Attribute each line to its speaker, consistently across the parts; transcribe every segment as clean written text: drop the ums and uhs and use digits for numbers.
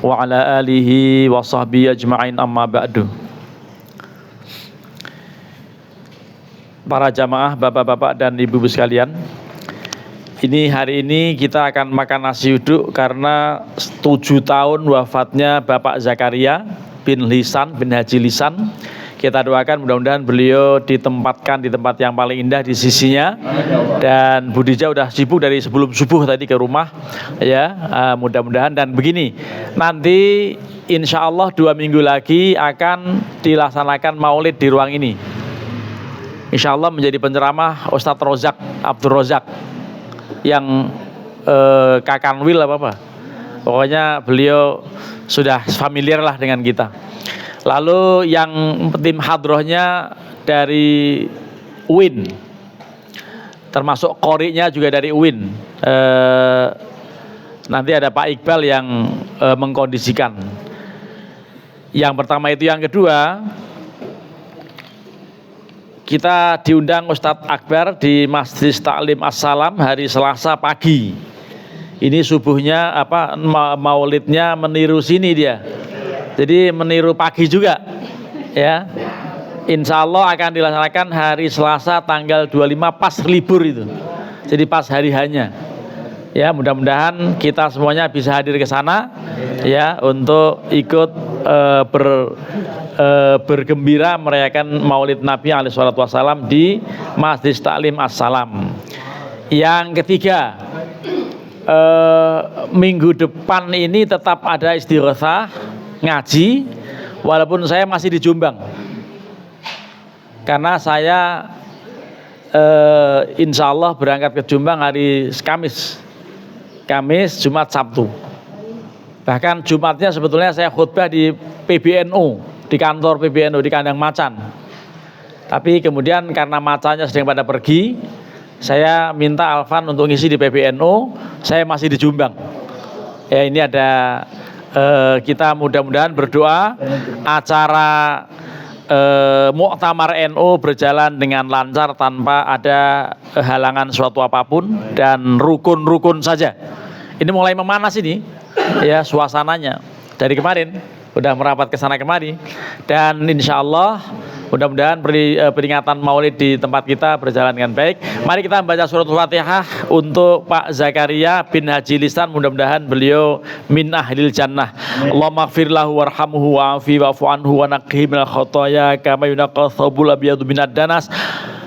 Speaker 1: wa ala alihi wa sahbihi ajma'in, amma ba'du. Para jamaah, bapak-bapak dan ibu-ibu sekalian, hari ini kita akan makan nasi uduk karena 7 tahun wafatnya Bapak Zakaria bin Lisan bin Haji Lisan. Kita doakan mudah-mudahan beliau ditempatkan di tempat yang paling indah di sisinya. Dan Budija udah sibuk dari sebelum subuh tadi ke rumah, ya. Mudah-mudahan, dan begini, nanti insya Allah 2 minggu lagi akan dilaksanakan maulid di ruang ini. Insya Allah menjadi penceramah Ustadz Rozak Abdul Rozak yang Kakanwil apa. Pokoknya beliau sudah familiar lah dengan kita. Lalu yang tim hadrohnya dari UIN, termasuk qori'nya juga dari UIN. Nanti ada Pak Iqbal yang mengkondisikan. Yang pertama itu. Yang kedua, kita diundang Ustadz Akbar di Masjid Ta'lim As-Salam hari Selasa pagi. Ini subuhnya maulidnya meniru sini dia. Jadi meniru pagi juga, ya. Insya Allah akan dilaksanakan hari Selasa tanggal 25 pas libur itu. Jadi pas hari hanya. Ya, mudah-mudahan kita semuanya bisa hadir ke sana, ya, untuk ikut bergembira merayakan Maulid Nabi alaihi salatu wassalam di Masjid Ta'lim As-Salam. Yang ketiga, minggu depan ini tetap ada istighotsah ngaji, walaupun saya masih di Jombang, karena saya insya Allah berangkat ke Jombang hari Kamis, Jumat, Sabtu. Bahkan Jumatnya sebetulnya saya khutbah di PBNU, di kantor PBNU di Kandang Macan. Tapi kemudian karena macannya sedang pada pergi, saya minta Alvan untuk ngisi di PBNU, saya masih di Jombang. Ya, ini ada kita mudah-mudahan berdoa acara Muktamar NU berjalan dengan lancar tanpa ada halangan suatu apapun dan rukun-rukun saja. Ini mulai memanas ini, ya, suasananya dari kemarin udah merapat ke sana kemari, dan insya Allah mudah-mudahan peringatan maulid di tempat kita berjalan dengan baik. Mari kita membaca surat Fatihah untuk Pak Zakaria bin Haji Lisan, mudah-mudahan beliau min ahlil jannah. Allahumma ighfir lahu warhamhu wa'afi wa'fu anhu wa naqqihi minal khotoya kama yunaqqa thawbul abyadu minad danas.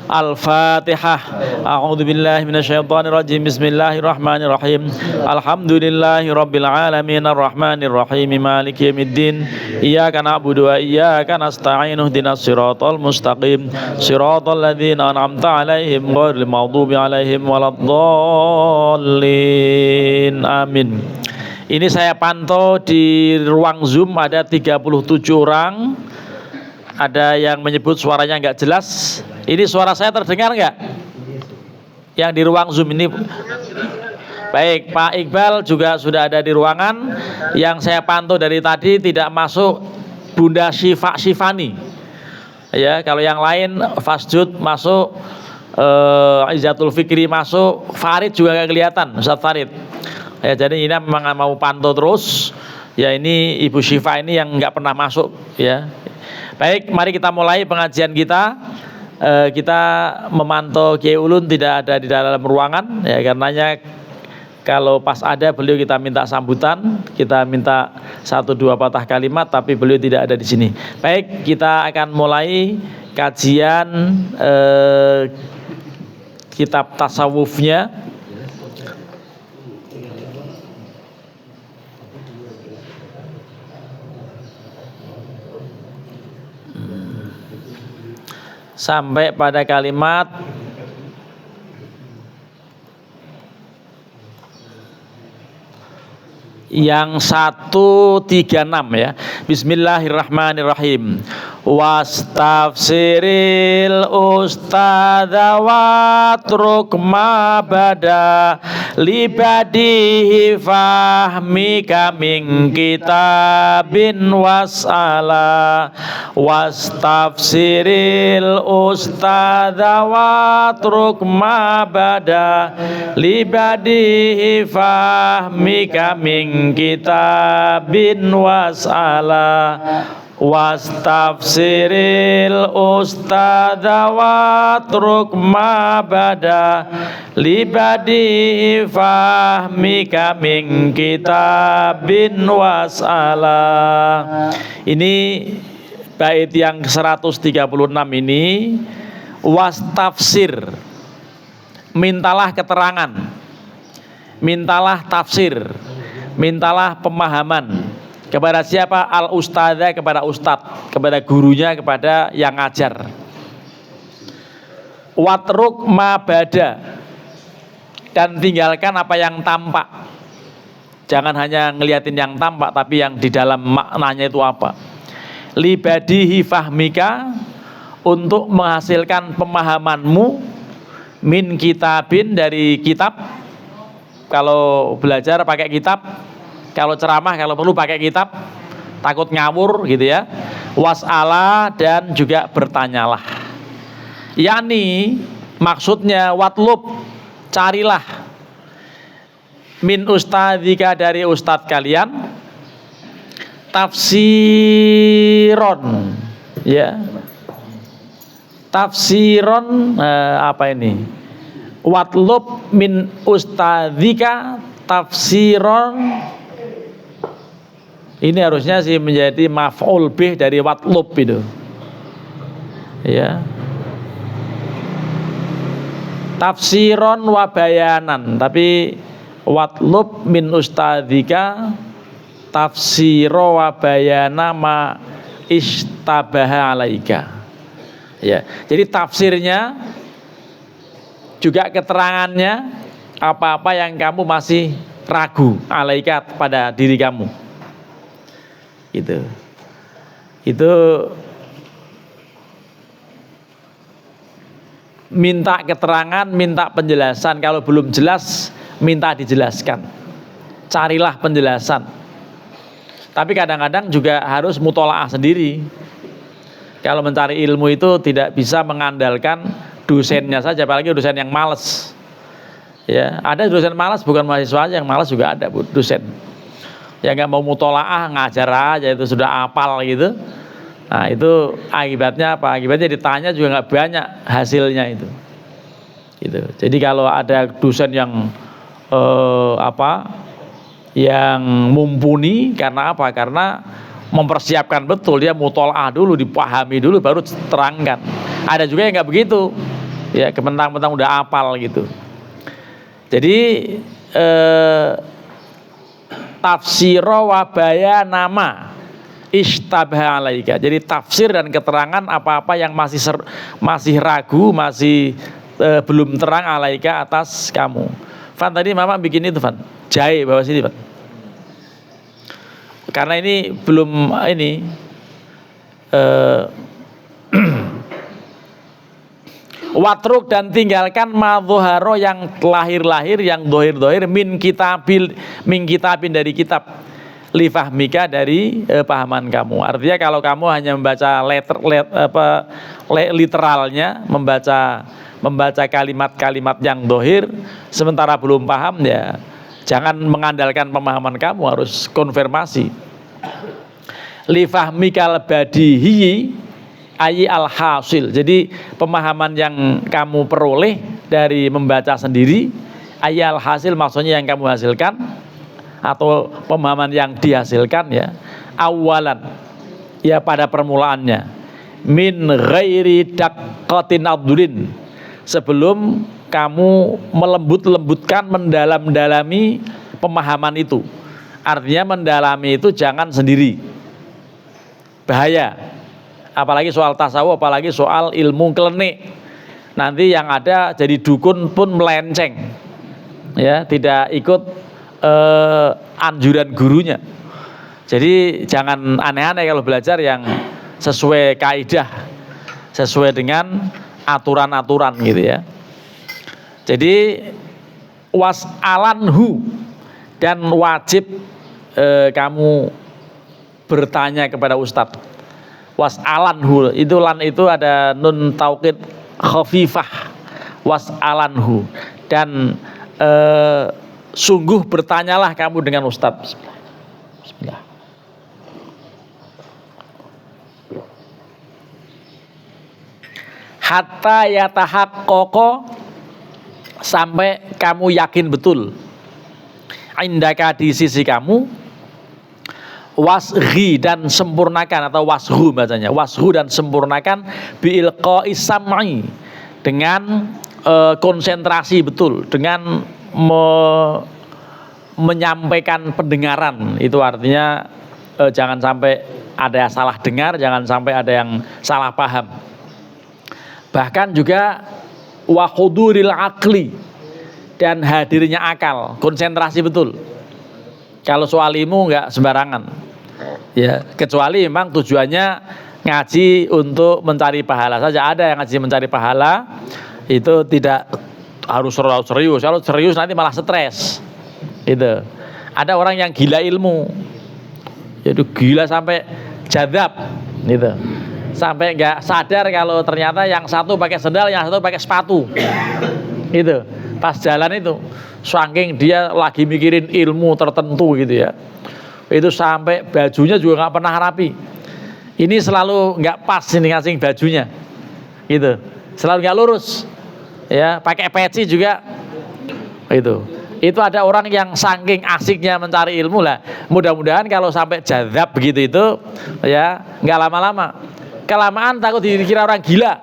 Speaker 1: Al-Fatihah. A'udzu billahi minasyaitonir rajim. Bismillahirrahmanirrahim. Alhamdulillahirabbil alamin arrahmanir rahim maliki yaumiddin. Iyyaka na'budu wa iyyaka nasta'in ihdinas siratal mustaqim. Siratal ladzina an'amta 'alaihim ghairil maghdubi 'alaihim waladdallin. Amin. Ini saya pantau di ruang Zoom ada 37 orang. Ada yang menyebut suaranya nggak jelas. Ini suara saya terdengar nggak? Yang di ruang Zoom ini. Baik, Pak Iqbal juga sudah ada di ruangan. Yang saya pantau dari tadi tidak masuk Bunda Syifani. Ya, kalau yang lain Fasjud masuk, Izzatul Fikri masuk, Farid juga nggak kelihatan, Ustaz Farid. Ya, jadi ini memang mau pantau terus. Ya, ini Ibu Syifa ini yang nggak pernah masuk, ya. Baik, mari kita mulai pengajian kita. Kita memantau Kiai Ulun tidak ada di dalam ruangan, ya, karenanya kalau pas ada beliau kita minta sambutan, kita minta 1-2 patah kalimat, tapi beliau tidak ada di sini. Baik, kita akan mulai kajian kitab tasawufnya. Sampai pada kalimat yang 136, ya. Bismillahirrahmanirrahim. Wastafsiril ustadza watruk ma bada libadihi fahmika min kitabin was'ala wastafsiril ustadza watruk ma bada libadihi fahmika min kitabin was'ala wastafsiril ustadza watruk ma bada libadihi fahmika min kitabin was'ala. Ini bait yang 136 ini. Wastafsir, mintalah keterangan, mintalah tafsir, mintalah pemahaman. Kepada siapa? Al ustadzah, kepada ustadz, kepada gurunya, kepada yang ngajar. Watruk ma bada, dan tinggalkan apa yang tampak. Jangan hanya ngeliatin yang tampak, tapi yang di dalam maknanya itu apa. Libadihi fahmika, untuk menghasilkan pemahamanmu, min kitabin, dari kitab. Kalau belajar pakai kitab, kalau ceramah kalau perlu pakai kitab, takut ngawur gitu ya. Was'ala, dan juga bertanyalah. Yani maksudnya watlub, carilah, min ustadzika, dari ustadz kalian, tafsiron, ya. Tafsiron, apa ini? Watlub min ustadzika tafsiron. Ini harusnya sih menjadi maf'ul bih dari watlub itu. Ya. Tafsiron wa bayanan, tapi watlub min ustadzika tafsiro wa bayana ma istabaha alaika. Ya. Jadi tafsirnya juga keterangannya apa-apa yang kamu masih ragu alaika, pada diri kamu. Itu minta keterangan, minta penjelasan. Kalau belum jelas, minta dijelaskan. Carilah penjelasan. Tapi kadang-kadang juga harus mutolaah sendiri. Kalau mencari ilmu itu tidak bisa mengandalkan dosennya saja, apalagi dosen yang malas. Ya, ada dosen malas, bukan mahasiswa aja yang malas, juga ada dosen. Ya nggak mau mutolaah, ngajar aja, itu sudah hafal gitu. Nah itu akibatnya apa? Akibatnya ditanya juga nggak banyak hasilnya itu. Gitu. Jadi kalau ada dosen yang yang mumpuni, karena apa? Karena mempersiapkan betul, dia mutolaah dulu, dipahami dulu, baru terangkan. Ada juga yang nggak begitu, ya kementang-mentang udah hafal gitu. Jadi tafsiro wa bayanama istabaha alaika. Jadi tafsir dan keterangan apa-apa yang masih ragu, masih belum terang alaika, atas kamu. Fan, tadi Mama bikin itu, Fan. Jahe bawah sini, Fan. Karena ini belum ini watruk, dan tinggalkan madzuharo, yang lahir-lahir, yang dohir-dohir, min kitabin, dari kitab, lifahmika, dari pahaman kamu. Artinya kalau kamu hanya membaca literalnya, membaca kalimat-kalimat yang dohir, sementara belum paham, ya jangan mengandalkan pemahaman kamu, harus konfirmasi. Lifahmikal badihi ayi al-hasil. Jadi pemahaman yang kamu peroleh dari membaca sendiri, ayi al-hasil maksudnya yang kamu hasilkan, atau pemahaman yang dihasilkan, ya. Awalan, ya pada permulaannya, min ghairi daqqatin abdulin, sebelum kamu melembut-lembutkan, mendalam-dalami pemahaman itu. Artinya mendalami itu jangan sendiri, bahaya. Apalagi soal tasawuf, apalagi soal ilmu klenik, nanti yang ada jadi dukun pun melenceng, ya, tidak ikut anjuran gurunya. Jadi jangan aneh-aneh kalau belajar, yang sesuai kaidah, sesuai dengan aturan-aturan gitu ya. Jadi was'alanhu, dan wajib kamu bertanya kepada ustadz. Was'alanhu itu, lan itu ada nun taukid khafifah, was'alanhu, dan sungguh bertanyalah kamu dengan ustadz. Bismillah. Hatta yatahaqqaqa, sampai kamu yakin betul, indaka di sisi kamu, wasghi, dan sempurnakan, atau washu bacanya, washu dan sempurnakan, biilqa'i sam'i, dengan konsentrasi betul, dengan menyampaikan pendengaran. Itu artinya jangan sampai ada yang salah dengar, jangan sampai ada yang salah paham. Bahkan juga wa huduril aqli, dan hadirnya akal, konsentrasi betul. Kalau soal ilmu nggak sembarangan, ya, kecuali memang tujuannya ngaji untuk mencari pahala saja. Ada yang ngaji mencari pahala, itu tidak harus serius. Kalau serius nanti malah stres. Itu. Ada orang yang gila ilmu, yaitu gila sampai jadzab, gitu. Sampai nggak sadar kalau ternyata yang satu pakai sendal, yang satu pakai sepatu. Gitu. Pas jalan itu, saking dia lagi mikirin ilmu tertentu gitu ya. Itu sampai bajunya juga nggak pernah rapi. Ini selalu nggak pas ini ngasih bajunya. Gitu. Selalu nggak lurus. Ya, pakai peci juga. Itu ada orang yang saking asiknya mencari ilmu lah. Mudah-mudahan kalau sampai jadzab begitu itu, ya nggak lama-lama. Kelamaan takut dikira orang gila.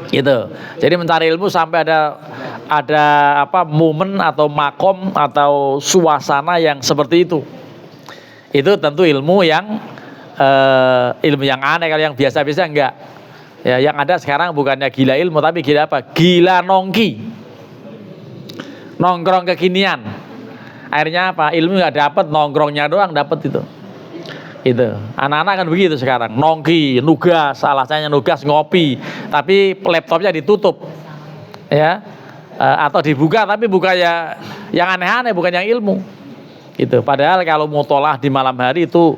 Speaker 1: Gitu. Jadi mencari ilmu sampai ada apa momen atau makom atau suasana yang seperti itu. Itu tentu ilmu yang aneh. Kalau yang biasa-biasa enggak. Ya, yang ada sekarang bukannya gila ilmu, tapi gila apa? Gila nongki. Nongkrong kekinian. Akhirnya apa? Ilmu nggak dapat, nongkrongnya doang dapat itu. Itu anak-anak kan begitu sekarang, nongki, nugas, alasannya nugas ngopi, tapi laptopnya ditutup, ya, atau dibuka, tapi bukan ya yang aneh-aneh, bukan yang ilmu. Itu padahal kalau mutolah di malam hari itu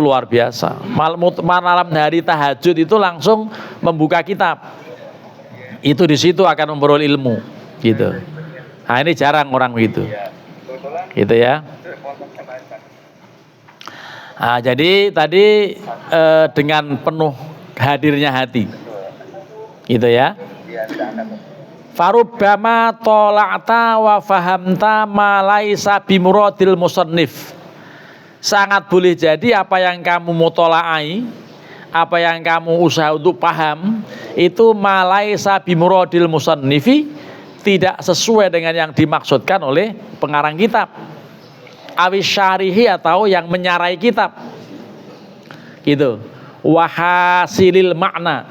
Speaker 1: luar biasa. Malam hari tahajud itu langsung membuka kitab, itu di situ akan memperoleh ilmu, gitu. Nah ini jarang orang begitu, gitu ya. Nah, jadi tadi dengan penuh hadirnya hati, gitu ya. Farubbama tola'ta wa fahamta ma laisa bimuradil musannif. Sangat boleh jadi apa yang kamu mutola'ai, apa yang kamu usaha untuk paham, itu ma laisa bimuradil musannifi, tidak sesuai dengan yang dimaksudkan oleh pengarang kitab. Awis syarihi, atau yang menyarai kitab, gitu. Wahasilil makna,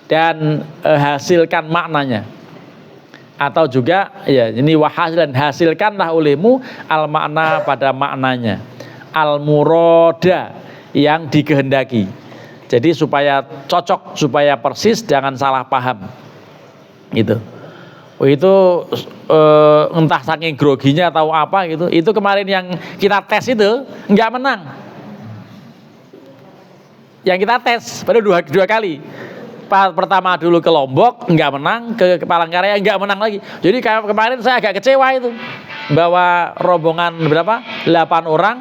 Speaker 1: dan hasilkan maknanya, atau juga ya ini wahasil, dan hasilkanlah olehmu al makna, pada maknanya, al muroda, yang dikehendaki. Jadi supaya cocok, supaya persis, jangan salah paham, gitu. Itu entah saking groginya atau apa gitu. Itu kemarin yang kita tes itu nggak menang. Yang kita tes baru dua kali. Pertama dulu ke Lombok nggak menang, ke Palangkaraya nggak menang lagi. Jadi kemarin saya agak kecewa itu, bawa rombongan berapa? 8 orang.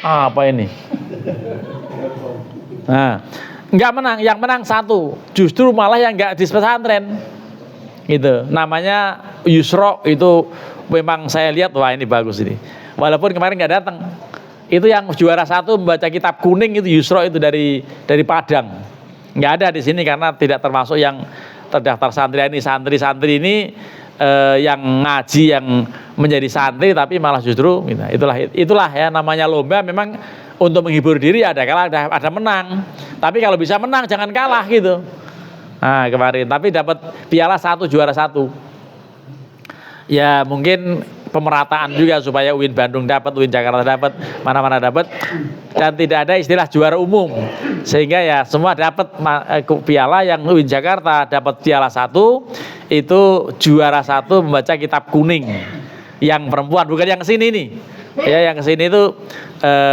Speaker 1: Apa ini? Nah, nggak menang. Yang menang 1. Justru malah yang nggak di pesantren. Gitu, namanya Yusro. Itu memang saya lihat, wah ini bagus ini, walaupun kemarin nggak datang. Itu yang juara 1 membaca kitab kuning, itu Yusro, itu dari Padang. Nggak ada di sini karena tidak termasuk yang terdaftar santri ini. Santri ini yang ngaji, yang menjadi santri, tapi malah justru gitu. Itulah ya namanya lomba. Memang untuk menghibur diri, ada kalah, ada menang. Tapi kalau bisa menang jangan kalah gitu. Nah kemarin, tapi dapat piala 1, juara 1. Ya mungkin pemerataan juga supaya UIN Bandung dapat, UIN Jakarta dapat, mana-mana dapat, dan tidak ada istilah juara umum, sehingga ya semua dapat piala. Yang UIN Jakarta dapat piala 1 itu juara 1 membaca kitab kuning, yang perempuan, bukan yang kesini nih ya, yang kesini itu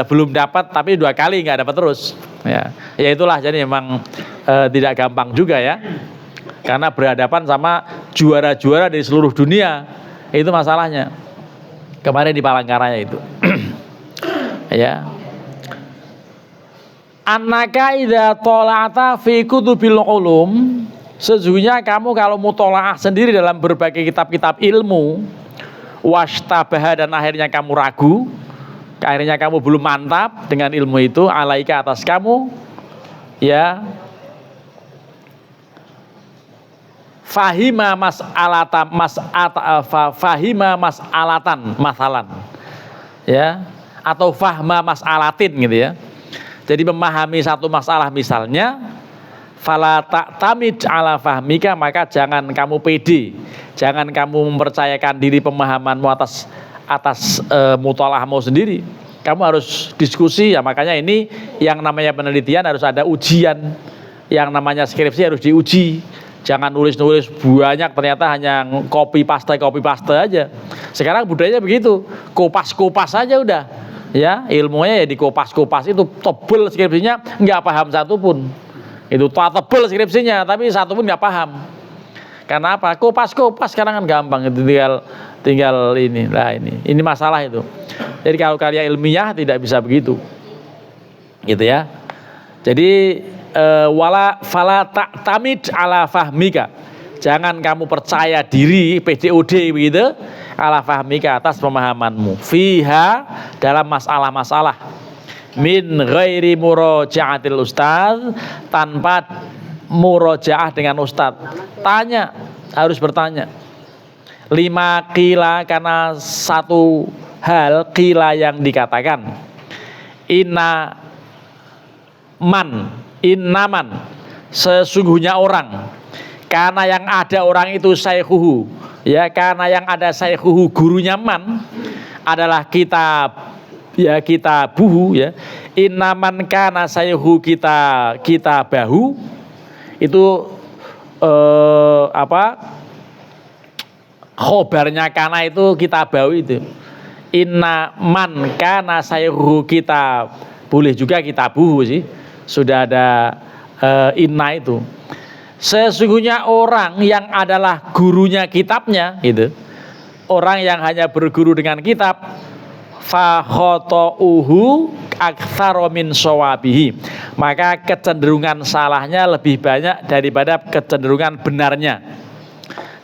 Speaker 1: belum dapat, tapi 2 kali nggak dapat terus ya. Ya itulah, jadi memang tidak gampang juga ya, karena berhadapan sama juara-juara dari seluruh dunia. Itu masalahnya kemarin di Palangkaraya itu. Ya, annaka idza tala'ata fi kutubil ulum, sesungguhnya kamu kalau mutolaah sendiri dalam berbagai kitab-kitab ilmu, washtabaha, dan akhirnya kamu ragu, akhirnya kamu belum mantap dengan ilmu itu, alaika, atas kamu ya, fahima mas'alatan masalan ya, atau fahma mas'alatin gitu ya. Jadi memahami satu masalah misalnya, fala ta'tamid ala fahmika, maka jangan kamu pede, jangan kamu mempercayakan diri pemahamanmu atas mutolahmu sendiri. Kamu harus diskusi ya, makanya ini yang namanya penelitian harus ada ujian, yang namanya skripsi harus diuji. Jangan nulis-nulis banyak, ternyata hanya copy paste aja. Sekarang budayanya begitu, kopas aja udah ya, ilmunya ya di kopas itu, tebel skripsinya, nggak paham satu pun. Itu tebel skripsinya tapi satu pun nggak paham. Karena apa? Kopas sekarang kan gampang, itu tinggal ini. Nah, ini masalah itu. Jadi kalau karya ilmiah tidak bisa begitu, gitu ya. Jadi wala fala ta'tamid ala fahmika, jangan kamu percaya diri PDOD begitu, ala fahmika, atas pemahamanmu, fiha, dalam masalah-masalah, min ghairi muraja'atil ustaz, tanpa murojaah dengan ustaz. Tanya, harus bertanya. 5 qila, karena satu hal qila yang dikatakan, innaman, sesungguhnya orang, karena yang ada orang itu saykhuhu ya, karena yang ada saykhuhu, gurunya man adalah kitabuhu ya. Innaman kana saykhuhu kitabahu, itu khobarnya kana itu kitabahu itu. Innaman kana saykhuhu kitab, boleh juga kitabuhu sih, sudah ada inna itu. Sesungguhnya orang yang adalah gurunya kitabnya gitu, orang yang hanya berguru dengan kitab, fa khota'uhu aktsara min shawabihi, maka kecenderungan salahnya lebih banyak daripada kecenderungan benarnya.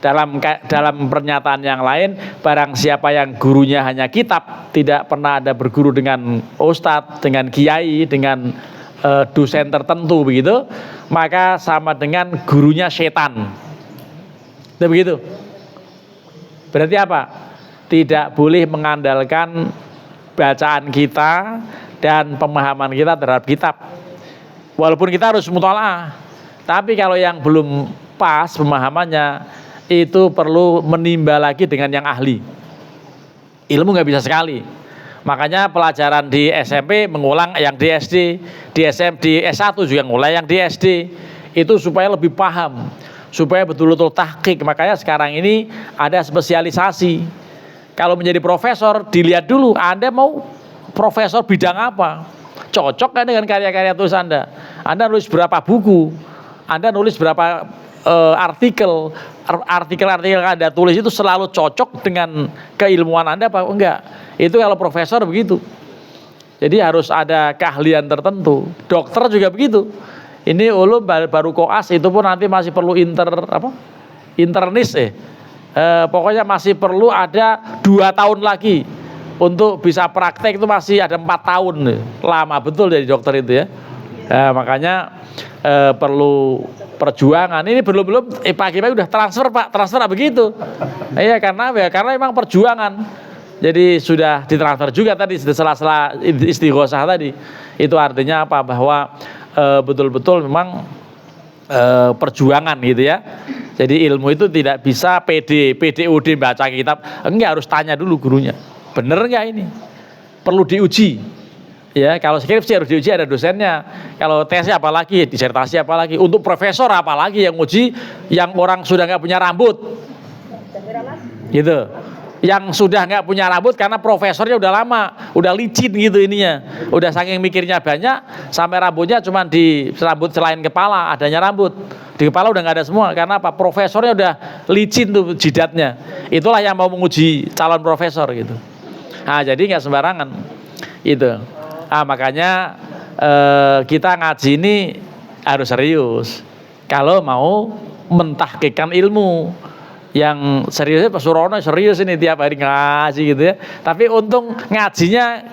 Speaker 1: Dalam pernyataan yang lain, barang siapa yang gurunya hanya kitab, tidak pernah ada berguru dengan ustadz, dengan kiai, dengan dosen tertentu begitu, maka sama dengan gurunya setan. Itu begitu. Berarti apa? Tidak boleh mengandalkan bacaan kita dan pemahaman kita terhadap kitab. Walaupun kita harus mutolaah, tapi kalau yang belum pas pemahamannya, itu perlu menimba lagi dengan yang ahli. Ilmu nggak bisa sekali. Makanya pelajaran di SMP mengulang yang di SD, di S1 juga ngulang yang di SD, itu supaya lebih paham, supaya betul-betul tahqiq. Makanya sekarang ini ada spesialisasi. Kalau menjadi profesor, dilihat dulu Anda mau profesor bidang apa, cocok kan dengan karya-karya tulis Anda. Anda nulis berapa buku, Anda nulis berapa artikel yang Anda tulis itu selalu cocok dengan keilmuan Anda apa enggak. Itu kalau profesor begitu. Jadi harus ada keahlian tertentu. Dokter juga begitu. Ini ulum baru koas, itu pun nanti masih perlu internis pokoknya masih perlu ada 2 tahun lagi. Untuk bisa praktek itu masih ada 4 tahun. Lama betul jadi dokter itu ya. Makanya perlu perjuangan. Ini belum pagi-pagi udah transfer begitu. Iya, karena memang perjuangan. Jadi sudah ditransfer juga tadi sela-sela istighosah tadi. Itu artinya apa? Bahwa betul-betul memang perjuangan gitu ya. Jadi ilmu itu tidak bisa PDUD baca kitab, enggak, harus tanya dulu gurunya. Bener enggak ini? Perlu diuji. Ya, kalau skripsi harus diuji ada dosennya. Kalau tesnya apalagi, disertasi apalagi. Untuk profesor apalagi yang uji yang orang sudah enggak punya rambut. Gitu. Yang sudah enggak punya rambut karena profesornya udah lama, udah licin gitu ininya. Udah saking mikirnya banyak sampai rambutnya cuma di rambut selain kepala, adanya rambut. Di kepala udah nggak ada semua, karena apa? Profesornya udah licin tuh jidatnya. Itulah yang mau menguji calon profesor gitu. Nah, jadi nggak sembarangan itu. Makanya kita ngaji ini harus serius. Kalau mau mentahqiqkan ilmu, yang seriusnya Pak Surono serius ini tiap hari ngaji gitu ya. Tapi untung ngajinya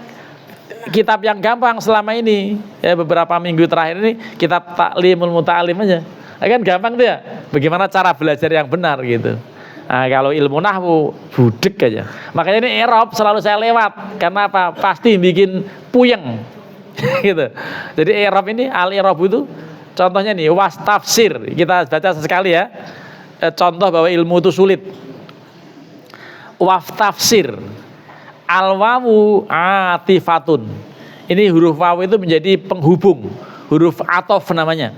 Speaker 1: kitab yang gampang selama ini. Ya, beberapa minggu terakhir ini kitab Ta'limul Muta'alim aja. Kan gampang tuh ya, bagaimana cara belajar yang benar gitu. Nah, kalau ilmu nahwu budek aja. Makanya ini i'rab selalu saya lewat, karena apa? Pasti bikin puyeng gitu. Jadi i'rab ini, al-i'rab itu contohnya nih, wastafsir. Kita baca sekali ya. Contoh bahwa ilmu itu sulit. Waftafsir. Al-wawu atifatun. Ini huruf wawu itu menjadi penghubung, huruf atof namanya.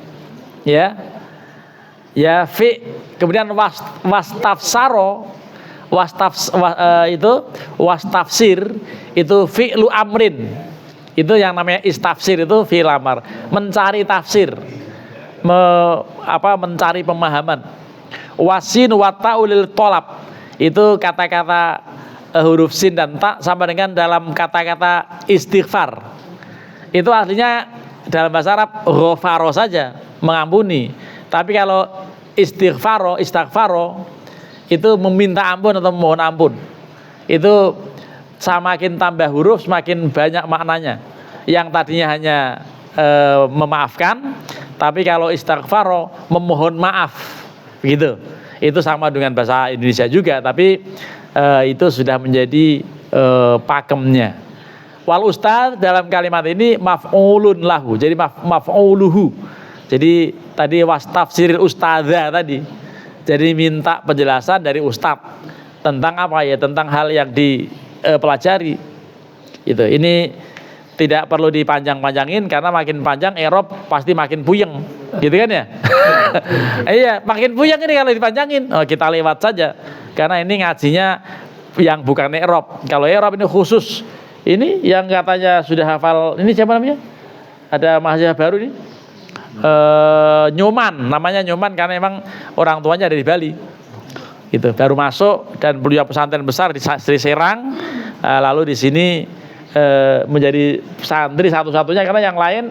Speaker 1: Ya. Ya, fi, kemudian wastafsaro, wastafsir itu fi'lu amrin. Itu yang namanya istafsir, itu fi'il amar, mencari tafsir, mencari pemahaman. Wasin wa ta'ulil tolab, itu kata-kata huruf sin dan ta sama dengan dalam kata-kata istighfar. Itu artinya dalam bahasa Arab ghafaro saja, mengampuni. Tapi kalau istighfaro itu meminta ampun atau mohon ampun. Itu semakin tambah huruf semakin banyak maknanya. Yang tadinya hanya memaafkan, tapi kalau istighfaro memohon maaf, begitu. Itu sama dengan bahasa Indonesia juga, tapi itu sudah menjadi pakemnya. Wal ustad dalam kalimat ini maf'ulun lahu, jadi maf'uluhu. Jadi tadi wastafsiril ustadzah tadi. Jadi minta penjelasan dari ustadz tentang apa ya? Tentang hal yang dipelajari. Itu. Ini tidak perlu dipanjang-panjangin, karena makin panjang i'rab pasti makin puyeng. Gitu kan ya? Iya, makin puyeng ini kalau dipanjangin. Kita lewat saja. Karena ini ngajinya yang bukan i'rab. Kalau i'rab ini khusus. Ini yang katanya sudah hafal, ini siapa namanya? Ada mahasiswa baru nih. Nyoman, namanya Nyoman karena emang orang tuanya dari Bali. Gitu, baru masuk dan beliau pesantren besar di Sri Serang. Lalu di sini menjadi santri satu-satunya, karena yang lain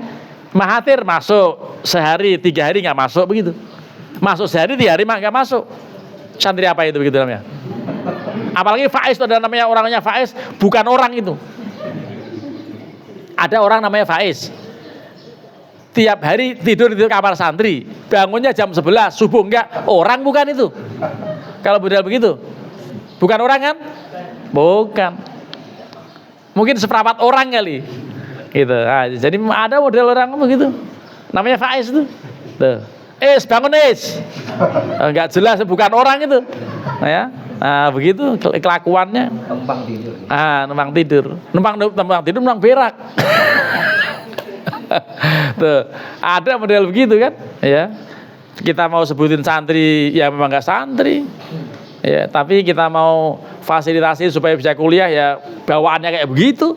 Speaker 1: Mahathir masuk sehari 3 hari nggak masuk begitu. Masuk sehari 3 hari nggak masuk. Santri apa itu begitu namanya? Apalagi Faiz, itu ada namanya, orangnya Faiz, bukan orang itu. Ada orang namanya Faiz. Tiap hari tidur di kamar santri, bangunnya jam 11 subuh, enggak, orang bukan itu. Kalau model begitu, bukan orang kan? Bukan. Mungkin seperempat orang kali. Gitu. Nah, jadi ada model orang begitu. Namanya Faiz itu. Tuh. Bangun enggak jelas, bukan orang itu. Nah, ya. Nah, begitu kelakuannya. Numpang tidur. Numpang tidur, numpang berak. Tuh, ada model begitu kan, ya. Kita mau sebutin santri, ya memang nggak santri, ya. Tapi kita mau fasilitasi supaya bisa kuliah, ya bawaannya kayak begitu,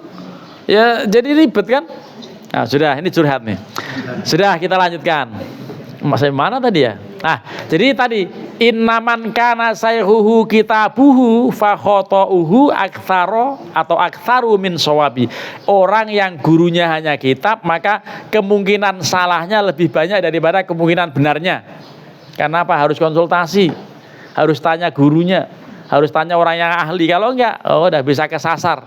Speaker 1: ya. Jadi ribet kan. Nah, sudah, ini curhat nih. Sudah, kita lanjutkan. Masih mana tadi ya? Nah, jadi tadi innaman kana sayhuhu kitabuhu fa khata'uhu aktsara atau aktsaru min shawabi. Orang yang gurunya hanya kitab, maka kemungkinan salahnya lebih banyak daripada kemungkinan benarnya. Karena apa? Harus konsultasi, harus tanya gurunya, harus tanya orang yang ahli. Kalau enggak, udah bisa kesasar.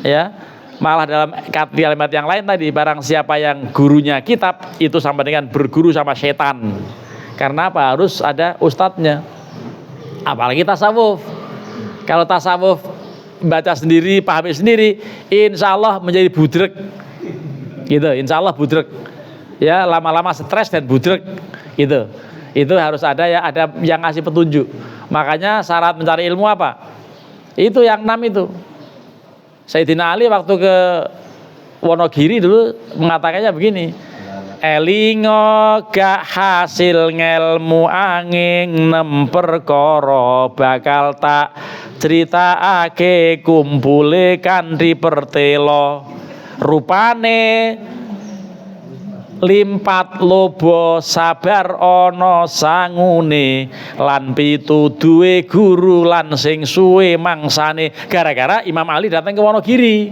Speaker 1: Ya. Malah dalam kalimat yang lain tadi, barang siapa yang gurunya kitab, itu sama dengan berguru sama setan. Karena apa? Harus ada ustadznya. Apalagi tasawuf. Kalau tasawuf baca sendiri, pahami sendiri, insya Allah menjadi budrek. Gitu, insya Allah budrek. ya lama-lama stres dan budrek gitu. Itu harus ada ya, ada yang ngasih petunjuk. Makanya syarat mencari ilmu apa? Itu yang 6 itu. Sayyidina Ali waktu ke Wonogiri dulu mengatakannya begini, elingo gak hasil ngelmu angin nemperkara bakal tak critakake kumpule kanthi pertelo rupane limpat lobo sabar ana sangune lan pituduhe guru lan sing suwe mangsane. Gara-gara Imam Ali datang ke Wonogiri,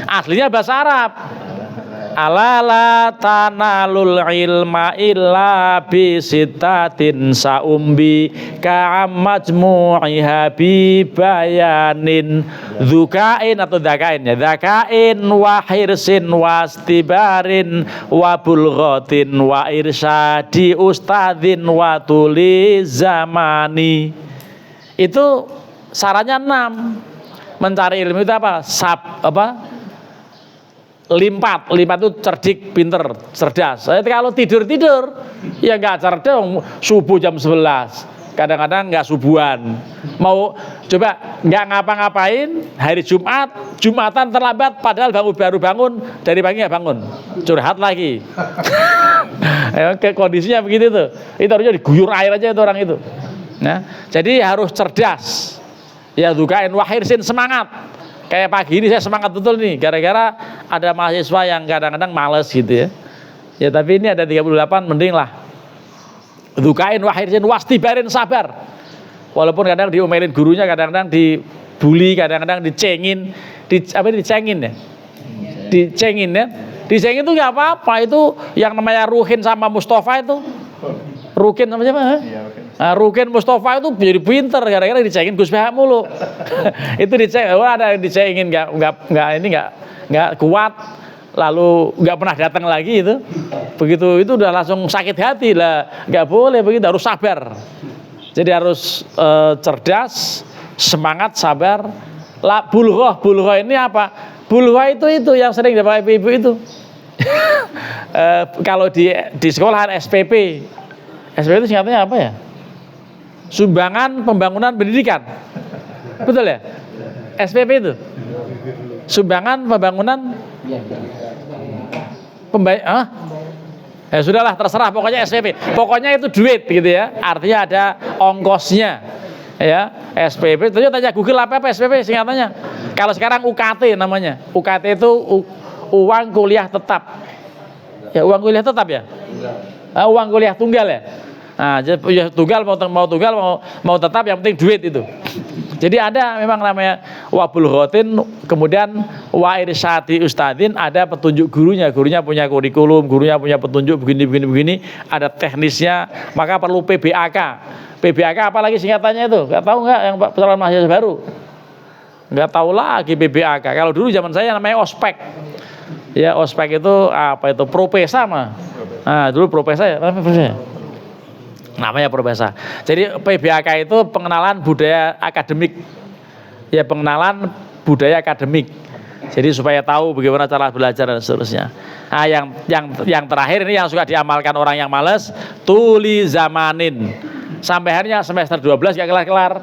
Speaker 1: aslinya bahasa Arab. Alala tanalul ilma illa bisitatin saumbi ka'amajmu'iha bibayanin dzukain atau dakain ya, dakain wa hirsin wastibarin wa bulghatin wa irsyadi ustadzin wa tuli zamani. Itu syaratnya 6. Mencari ilmu itu apa? Limpat itu cerdik, pinter, cerdas. Kalau tidur ya nggak cerdas. Subuh jam 11, kadang-kadang nggak subuhan. Mau coba nggak ngapa-ngapain hari Jumatan terlambat, padahal baru bangun dari pagi nggak bangun, curhat lagi. Kondisinya begitu tuh. Itu harusnya diguyur air aja itu orang itu. Nah, jadi harus cerdas. Ya dukain wahirsin, semangat. Kayak pagi ini saya semangat betul nih, gara-gara ada mahasiswa yang kadang-kadang males gitu ya. Ya tapi ini ada 38, mending lah. Dukain wahirsin wastibarin, sabar. Walaupun kadang diomelin gurunya, kadang-kadang dibully, kadang-kadang dicengin ya. Dicengin itu nggak apa-apa, itu yang namanya Ruhin sama Mustafa itu. Rukin sama siapa? Nah, Rukin Mustafa itu jadi pinter gara-gara dicengin Gus Bahak mulu. Itu dicengin, ada yang dicengin nggak kuat, lalu nggak pernah datang lagi itu. Begitu itu udah langsung sakit hati lah, nggak boleh begitu, harus sabar. Jadi harus cerdas, semangat, sabar. Bulghah ini apa? Bulghah itu yang sering dipakai ibu-ibu itu. Kalau di sekolahan SPP itu singkatannya apa ya? Sumbangan Pembangunan Pendidikan, betul ya? SPP itu Sumbangan Pembangunan ya sudahlah, terserah, pokoknya SPP, pokoknya itu duit gitu ya, artinya ada ongkosnya ya. SPP itu tanya Google apa SPP singkatannya. Kalau sekarang UKT namanya, UKT itu uang kuliah tetap ya, uang kuliah tetap ya, uang kuliah tunggal ya. Nah, ya tunggal mau tetap, yang penting duit itu. Jadi ada memang namanya wabul ghotin, kemudian wa irsyadi ustadzin, ada petunjuk gurunya punya kurikulum, gurunya punya petunjuk begini, ada teknisnya, maka perlu PBAK. PBAK apalagi singkatannya itu? Enggak tahu enggak yang calon mahasiswa baru? Enggak tahu lagi PBAK. Kalau dulu zaman saya namanya ospek. Ya, ospek itu apa itu? Propesa mah. Nah, dulu propesa ya, namanya propesa. Jadi PBAK itu pengenalan budaya akademik. Ya, pengenalan budaya akademik. Jadi supaya tahu bagaimana cara belajar dan seterusnya. Nah, yang terakhir ini yang suka diamalkan orang yang malas, tuli zamanin. Sampai akhirnya semester 12 gak kelar-kelar.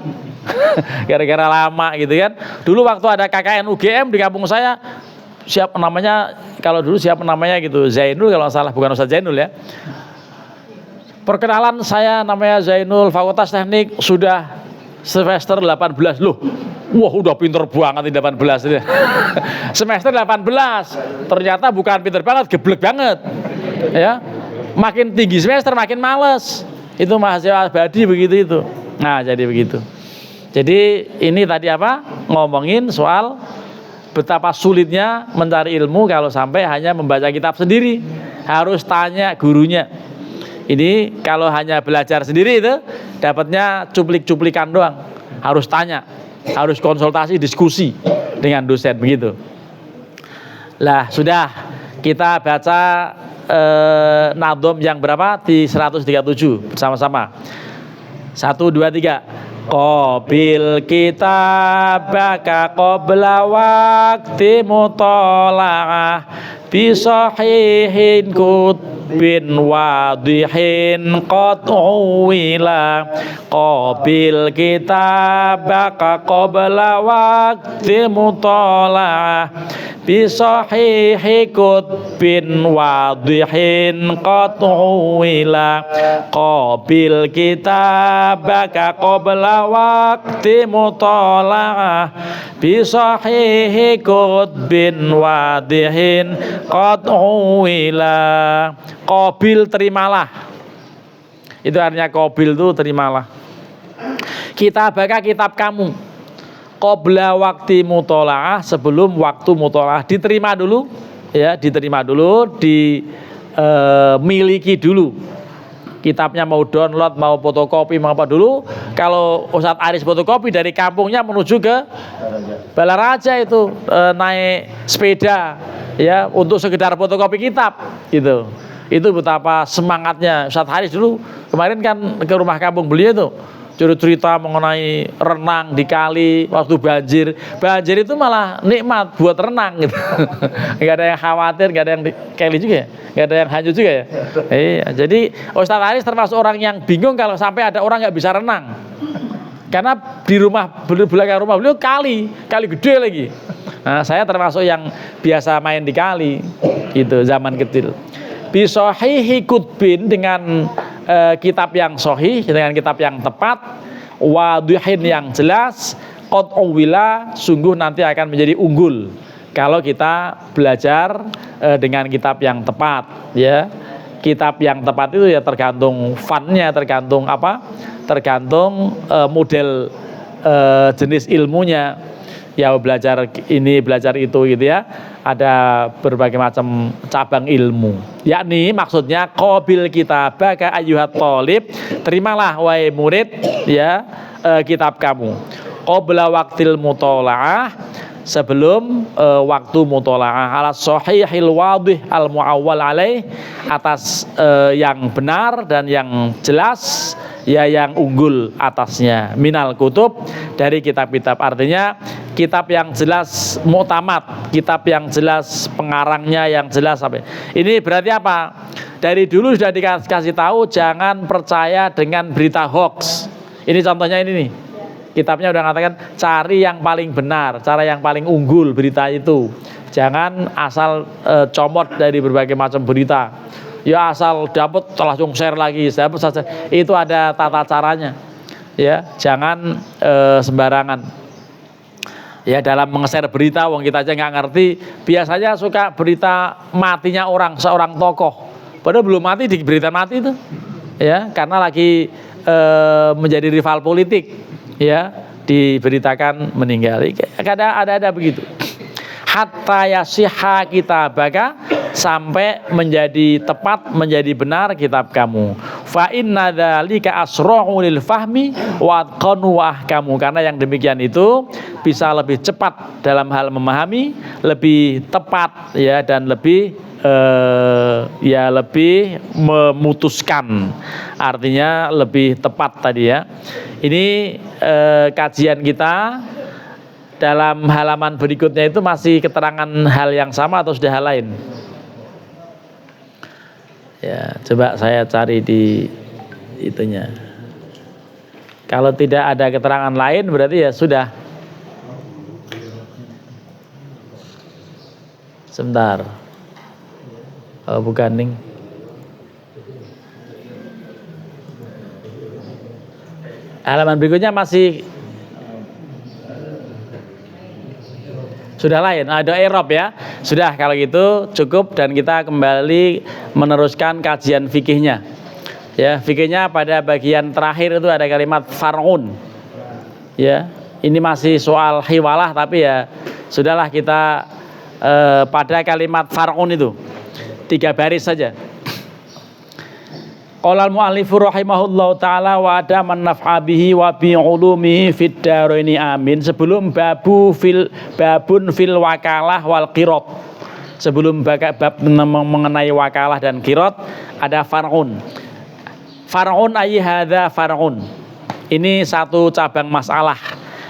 Speaker 1: Gara-gara lama gitu kan. Dulu waktu ada KKN UGM di kampung saya, siapa namanya gitu, Zainul kalau salah, bukan Ustaz Zainul ya. Perkenalan saya namanya Zainul, Fakultas Teknik, sudah semester 18 loh. Wah, udah pinter banget di 18 ini. Semester 18. Ternyata bukan pinter banget, geblek banget. Ya. Makin tinggi semester makin males. Itu mahasiswa abadi begitu itu. Nah, jadi begitu. Jadi ini tadi apa? Ngomongin soal betapa sulitnya mencari ilmu kalau sampai hanya membaca kitab sendiri. Harus tanya gurunya. Ini kalau hanya belajar sendiri itu dapatnya cuplik-cuplikan doang. Harus tanya, harus konsultasi, diskusi dengan dosen begitu. Lah sudah, kita baca nadom yang berapa di 137 bersama-sama. 1, 2, 3. Qabil kitabaka qabla waqti mutola'ah bisahihin bin wadihin qad uwila qabil kitabaka qabla waqti mutalaah bisahihi bin wadihin qad uwila qabil kitabaka qabla waqti mutalaah bisahihi bin wadihin qad uwila. Qabil terimalah, itu artinya qabil itu terimalah. Kitabaka kitab kamu qabla waqti mutolaah, sebelum waktu mutolaah, diterima dulu ya, diterima dulu, dimiliki dulu. Kitabnya mau download, mau fotokopi, mau apa dulu. Kalau Ustadz Aris fotokopi dari kampungnya menuju ke Balaraja itu naik sepeda ya untuk sekedar fotokopi kitab gitu. Itu betapa semangatnya Ustadz Haris dulu. Kemarin kan ke rumah kampung beliau itu cerita mengenai renang di kali waktu banjir. Banjir itu malah nikmat buat renang gitu. Nggak ada yang khawatir, nggak ada yang di kali juga ya, nggak ada yang hanyut juga ya. Iya, jadi Ustadz Haris termasuk orang yang bingung kalau sampai ada orang nggak bisa renang. Karena di rumah belakang rumah beliau kali gede lagi. Nah, saya termasuk yang biasa main di kali gitu zaman kecil. Bisahihi kutbin, dengan kitab yang sahih, dengan kitab yang tepat, wadihin yang jelas, qad uwila, sungguh nanti akan menjadi unggul kalau kita belajar dengan kitab yang tepat ya. Kitab yang tepat itu ya tergantung funnya, tergantung apa? Tergantung model jenis ilmunya. Ya belajar ini, belajar itu gitu ya. Ada berbagai macam cabang ilmu. Yakni maksudnya qabil kitabaka ayyuhat thalib, terimalah wahai murid ya kitab kamu. Qabla waqtil mutalaah, sebelum waktu mutalaah, ala sahihil wadih al muawwal alaih, atas yang benar dan yang jelas ya, yang unggul atasnya, minal kutub, dari kitab-kitab. Artinya kitab yang jelas mu'tamad, kitab yang jelas pengarangnya yang jelas. Sampai ini berarti apa? Dari dulu sudah dikasih tahu jangan percaya dengan berita hoax. Ini contohnya ini nih, kitabnya udah mengatakan cari yang paling benar, cara yang paling unggul berita itu. Jangan asal comot dari berbagai macam berita. Ya asal dapat langsung share lagi, dapat saja. Itu ada tata caranya. Ya, jangan sembarangan. Ya dalam menge-share berita, wong kita aja nggak ngerti. Biasanya suka berita matinya orang, seorang tokoh. Padahal belum mati, di berita mati itu. Ya, karena lagi menjadi rival politik. Ya, diberitakan meninggal. Kadang ada begitu. Hatta yasiha kitabaka, sampai menjadi tepat, menjadi benar kitab kamu. Fa inna dzalika asra'u lil fahmi wa atqanu wa ahkamu, karena yang demikian itu bisa lebih cepat dalam hal memahami, lebih tepat ya, dan lebih lebih memutuskan, artinya lebih tepat tadi ya. Ini kajian kita dalam halaman berikutnya itu masih keterangan hal yang sama atau sudah hal lain? Ya, coba saya cari di itunya. Kalau tidak ada keterangan lain berarti ya sudah. Sebentar. Oh, bukan ning. Halaman berikutnya masih sudah lain, ada Eropa ya. Sudah, kalau gitu cukup, dan kita kembali meneruskan kajian fikihnya. Ya, fikihnya pada bagian terakhir itu ada kalimat far'un. Ya, ini masih soal hiwalah, tapi ya sudahlah kita pada kalimat far'un itu 3 baris saja. Qala al-mu'allifu rahimahullahu ta'ala wa adaman naf'a bihi wa bi ulumihi fid daraini amin. Sebelum babun fil wakalah wal qirat, sebelum bab mengenai wakalah dan qirat, ada far'un. Far'un ayy hadza far'un. Ini satu cabang masalah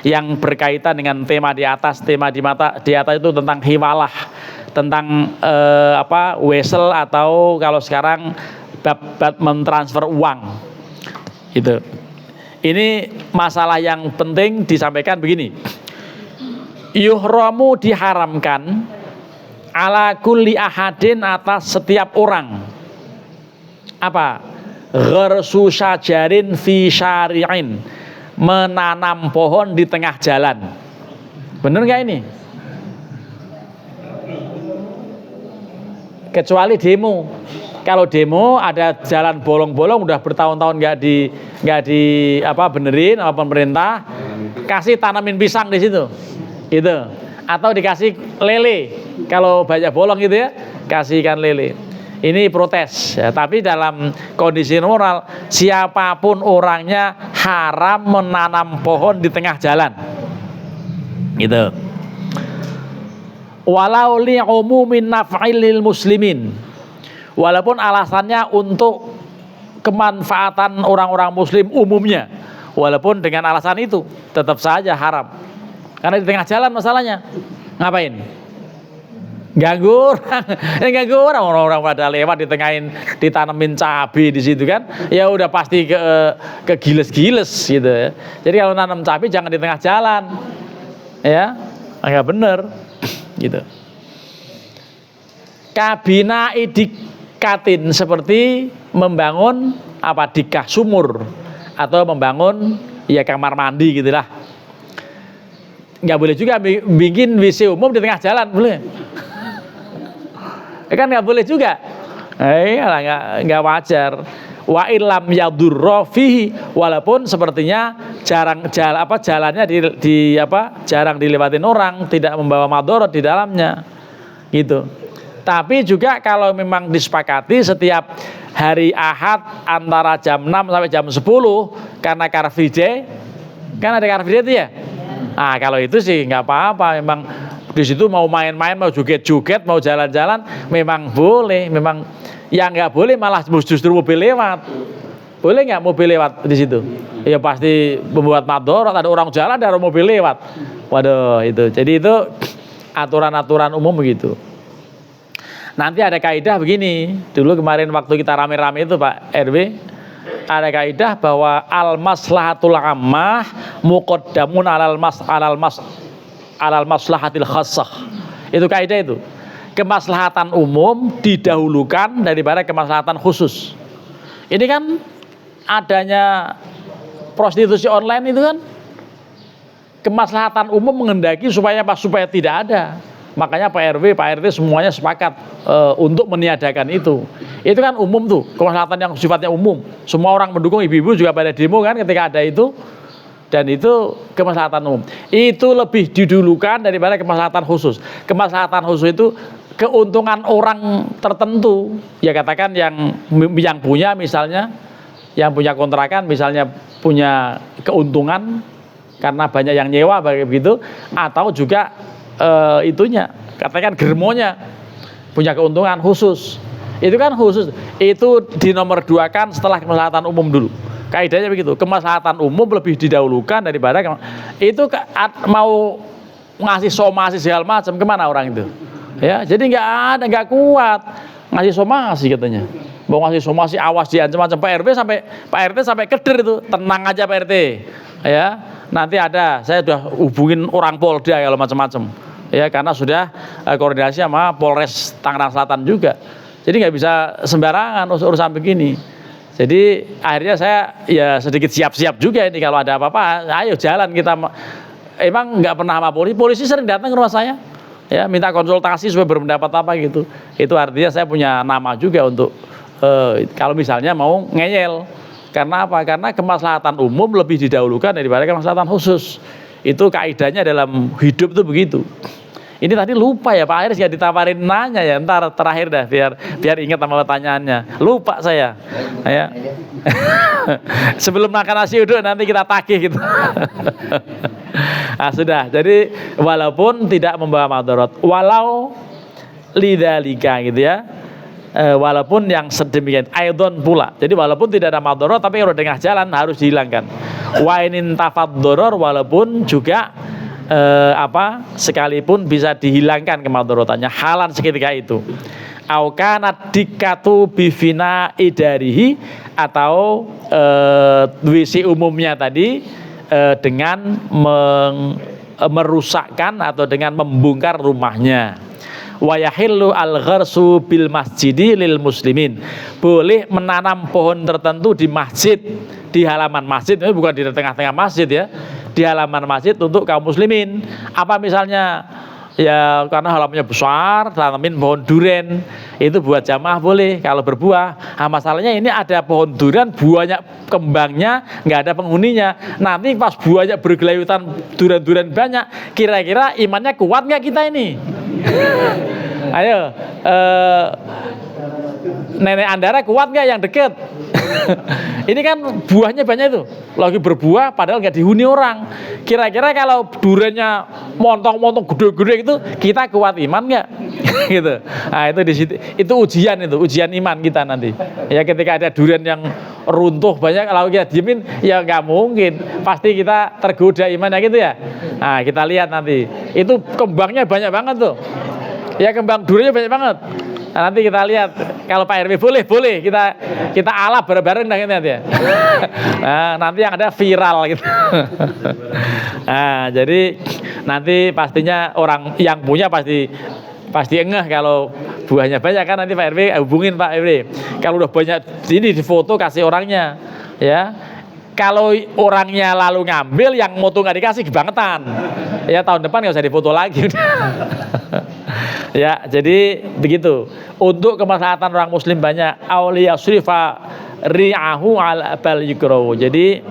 Speaker 1: yang berkaitan dengan tema di atas. Tema di atas itu tentang hiwalah, tentang wesel atau kalau sekarang bab mentransfer uang gitu. Ini masalah yang penting disampaikan begini. Yuhramu diharamkan ala kulli ahadin atas setiap orang. Apa? Gharsu syajarin fi syari'in, menanam pohon di tengah jalan. Bener nggak ini? Kecuali demo. Kalau demo ada jalan bolong-bolong udah bertahun-tahun nggak di benerin sama pemerintah, kasih tanamin pisang di situ, gitu. Atau dikasih lele. Kalau banyak bolong gitu ya, kasihkan lele. Ini protes. Ya, tapi dalam kondisi normal, siapapun orangnya haram menanam pohon di tengah jalan, gitu. Walau li'umumin naf'il lil muslimin. Walaupun alasannya untuk kemanfaatan orang-orang muslim umumnya, walaupun dengan alasan itu tetap saja haram. Karena di tengah jalan masalahnya. Ngapain? Ganggu orang pada lewat ditanemin cabai di situ kan. Ya udah pasti ke giles-giles gitu ya. Jadi kalau nanam cabai jangan di tengah jalan. Ya, enggak bener gitu. Kabina idikatin, seperti membangun dikah sumur atau membangun ya kamar mandi gitulah. Nggak boleh juga bikin WC umum di tengah jalan, boleh? Kan nggak boleh juga. Nggak wajar. Wa illam yadurra fihi, walaupun sepertinya jalannya jarang dilewatin orang, tidak membawa madharat di dalamnya, gitu. Tapi juga kalau memang disepakati setiap hari Ahad antara jam 6 sampai jam 10 karena Car Free Day, kan ada Car Free Day itu ya. Nah kalau itu sih nggak apa-apa, memang di situ mau main-main, mau joget-joget, mau jalan-jalan, memang boleh. Memang yang nggak boleh malah justru mobil lewat. Boleh nggak mobil lewat di situ? Ya pasti membuat madharat, ada orang jalan, ada mobil lewat. Waduh itu. Jadi itu aturan-aturan umum begitu. Nanti ada kaidah begini. Dulu kemarin waktu kita rame-rame itu Pak RW, ada kaidah bahwa al maslahatul ammah muqaddamun alal maslahatil khassah. Itu kaidah itu. Kemaslahatan umum didahulukan daripada kemaslahatan khusus. Ini kan adanya prostitusi online itu kan kemaslahatan umum menghendaki supaya tidak ada. Makanya Pak RW, Pak RT semuanya sepakat untuk meniadakan itu. Itu kan umum tuh, kemaslahatan yang sifatnya umum. Semua orang mendukung, ibu-ibu juga pada demo kan ketika ada itu. Dan itu kemaslahatan umum. Itu lebih didulukan daripada kemaslahatan khusus. Kemaslahatan khusus itu keuntungan orang tertentu. Ya katakan yang punya misalnya, yang punya kontrakan misalnya punya keuntungan karena banyak yang nyewa begitu, atau juga itunya, katakan germonya punya keuntungan khusus. Itu kan khusus, itu dinomor duakan setelah kemaslahatan umum dulu. Kaidahnya begitu, kemaslahatan umum lebih didahulukan daripada itu. Mau ngasih somasi segala macam, kemana orang itu? Ya, jadi nggak kuat ngasih somasi katanya. Mau ngasih somasi awas diancam macam Pak RT sampai keder itu. Tenang aja Pak RT. Ya, nanti saya sudah hubungin orang Polda kalau macam-macam. Ya, karena sudah koordinasi sama Polres Tangerang Selatan juga. Jadi nggak bisa sembarangan urusan begini. Jadi akhirnya saya ya sedikit siap-siap juga ini kalau ada apa-apa, ayo jalan kita. Emang nggak pernah sama polisi sering datang ke rumah saya, ya minta konsultasi supaya berpendapat apa gitu. Itu artinya saya punya nama juga untuk kalau misalnya mau ngeyel. Karena apa? Karena kemaslahatan umum lebih didahulukan daripada kemaslahatan khusus. Itu kaidahnya dalam hidup tuh begitu. Ini tadi lupa ya Pak Aris, nggak ditawarin nanya ya, ntar terakhir dah biar ingat sama pertanyaannya. Lupa saya. Ya. Sebelum makan nasi uduk nanti kita tagih gitu. Nah, sudah. Jadi walaupun tidak membawa madarat, walau lidzalika gitu ya. Walaupun yang sedemikian aidon pula. Jadi walaupun tidak ada madarat tapi kalau di tengah jalan harus dihilangkan. Wa inin tafaddarar, walaupun juga sekalipun bisa dihilangkan kemadorotannya, halan seketika itu. Au kanat dikatu bifina idarihi, atau WC umumnya tadi dengan merusakkan atau dengan membongkar rumahnya. Wa yahillu al-gharsu bil masjidi lil muslimin. Boleh menanam pohon tertentu di masjid, di halaman masjid, ini bukan di tengah-tengah masjid ya. Di halaman masjid untuk kaum muslimin. Apa misalnya? Ya karena halamannya besar, tanamin pohon duren, itu buat jamaah boleh kalau berbuah. Nah, masalahnya ini ada pohon duren, buahnya, kembangnya nggak ada penghuninya. Nanti pas buahnya bergelayutan, duren-duren banyak, kira-kira imannya kuat nggak kita ini? Ayo, nenek Andara kuat nggak yang deket? Ini kan buahnya banyak itu, lagi berbuah padahal nggak dihuni orang. Kira-kira kalau durennya montong-montong gede-gede itu, kita kuat iman nggak? Gitu. Nah itu di situ, itu ujian iman kita nanti. Ya ketika ada durian yang runtuh banyak, kalau kita diemin ya nggak mungkin, pasti kita tergoda imannya gitu ya. Nah kita lihat nanti, itu kembangnya banyak banget tuh. Ya kembang duriannya banyak banget. Nah, nanti kita lihat kalau Pak RW boleh kita alap bareng-bareng nanti ya. Nah, nanti yang ada viral gitu. Nah, jadi nanti pastinya orang yang punya pasti ngeh kalau buahnya banyak kan, nanti Pak RW hubungin Pak RW. Kalau udah banyak ini difoto kasih orangnya ya. Kalau orangnya lalu ngambil, yang moto nggak dikasih kebangetan. Ya tahun depan nggak usah difoto lagi. Ya, jadi begitu. Untuk kemaslahatan orang muslim banyak. Auliya surifa ri'ahu ala bal yukrahu. Jadi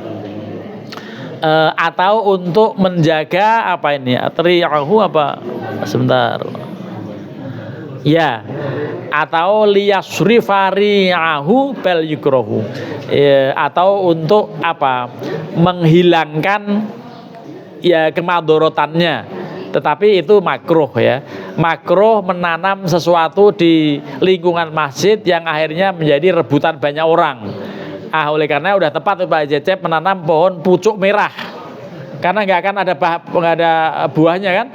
Speaker 1: atau untuk menjaga apa ini? Ri'ahu apa? Sebentar. Ya, atau liyasrifa ri'ahu bal yukrahu. Atau untuk apa? Menghilangkan ya kemadorotannya, tetapi itu makruh ya. Makruh menanam sesuatu di lingkungan masjid yang akhirnya menjadi rebutan banyak orang. Oleh karena udah tepat Pak Cecep menanam pohon pucuk merah, karena nggak akan ada buahnya kan?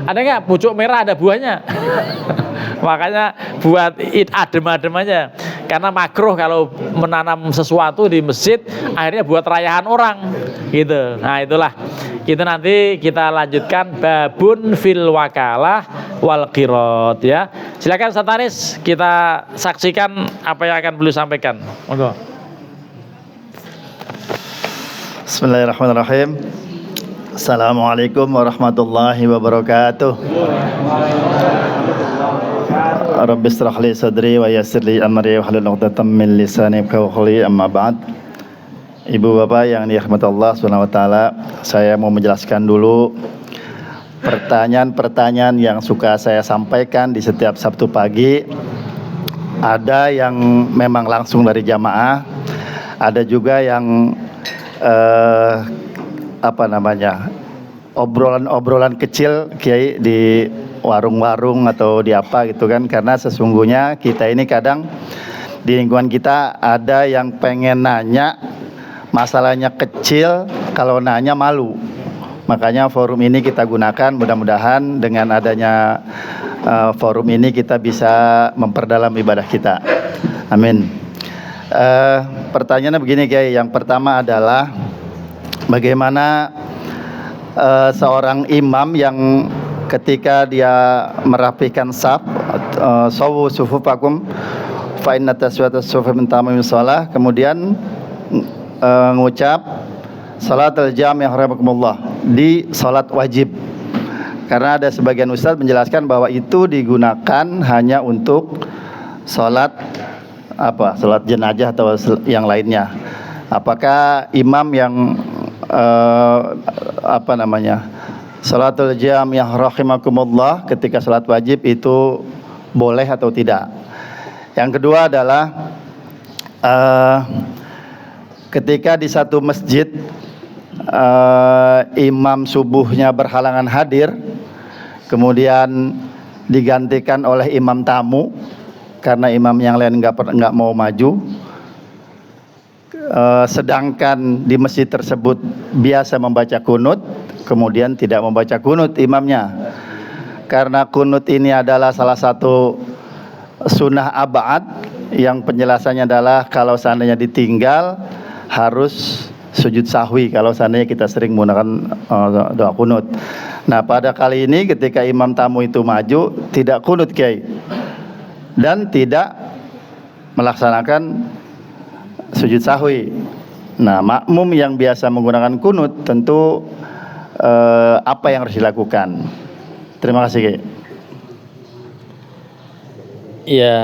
Speaker 1: Ada nggak pucuk merah ada buahnya? Makanya buat adem-adem aja. Karena makruh kalau menanam sesuatu di masjid akhirnya buat rayahan orang gitu. Nah itulah, kita nanti kita lanjutkan babun fil wakalah wal qirot ya. Silakan Ustaz Aris, kita saksikan apa yang akan beliau sampaikan. Monggo.
Speaker 2: Bismillahirrahmanirrahim. Assalamualaikum warahmatullahi wabarakatuh. Rabbi shrah li sadri wa yassir li amri wahlul 'uqdatam min lisani yafqahu qawli, amma ba'd. Ibu bapak yang dirahmati Allah Subhanahu wa taala, saya mau menjelaskan dulu pertanyaan-pertanyaan yang suka saya sampaikan di setiap Sabtu pagi. Ada yang memang langsung dari jamaah, ada juga yang obrolan-obrolan kecil Kiai di warung-warung atau di apa gitu kan. Karena sesungguhnya kita ini kadang di lingkungan kita ada yang pengen nanya, masalahnya kecil, kalau nanya malu. Makanya forum ini kita gunakan, mudah-mudahan dengan adanya forum ini kita bisa memperdalam ibadah kita. Amin. Pertanyaannya begini Kiai, yang pertama adalah bagaimana seorang imam yang ketika dia merapikan saf, sawu sufufakum fa inna taswiyatas sufufi min tamamil shalah, kemudian mengucap salatul jami' rahimakumullah di salat wajib. Karena ada sebagian ustaz menjelaskan bahwa itu digunakan hanya untuk salat salat jenazah atau yang lainnya. Apakah imam yang salatul jami'ah rahimakumullah ketika salat wajib itu boleh atau tidak? Yang kedua adalah ketika di satu masjid imam subuhnya berhalangan hadir, kemudian digantikan oleh imam tamu karena imam yang lain nggak mau maju. Sedangkan di masjid tersebut biasa membaca kunut, kemudian tidak membaca kunut imamnya. Karena kunut ini adalah salah satu sunnah abad yang penjelasannya adalah kalau seandainya ditinggal harus sujud sahwi kalau seandainya kita sering menggunakan doa kunut. Nah, pada kali ini ketika imam tamu itu maju tidak kunut Kiai dan tidak melaksanakan sujud sahwi. Nah, makmum yang biasa menggunakan kunut tentu apa yang harus dilakukan? Terima kasih Kiai.
Speaker 1: Ya,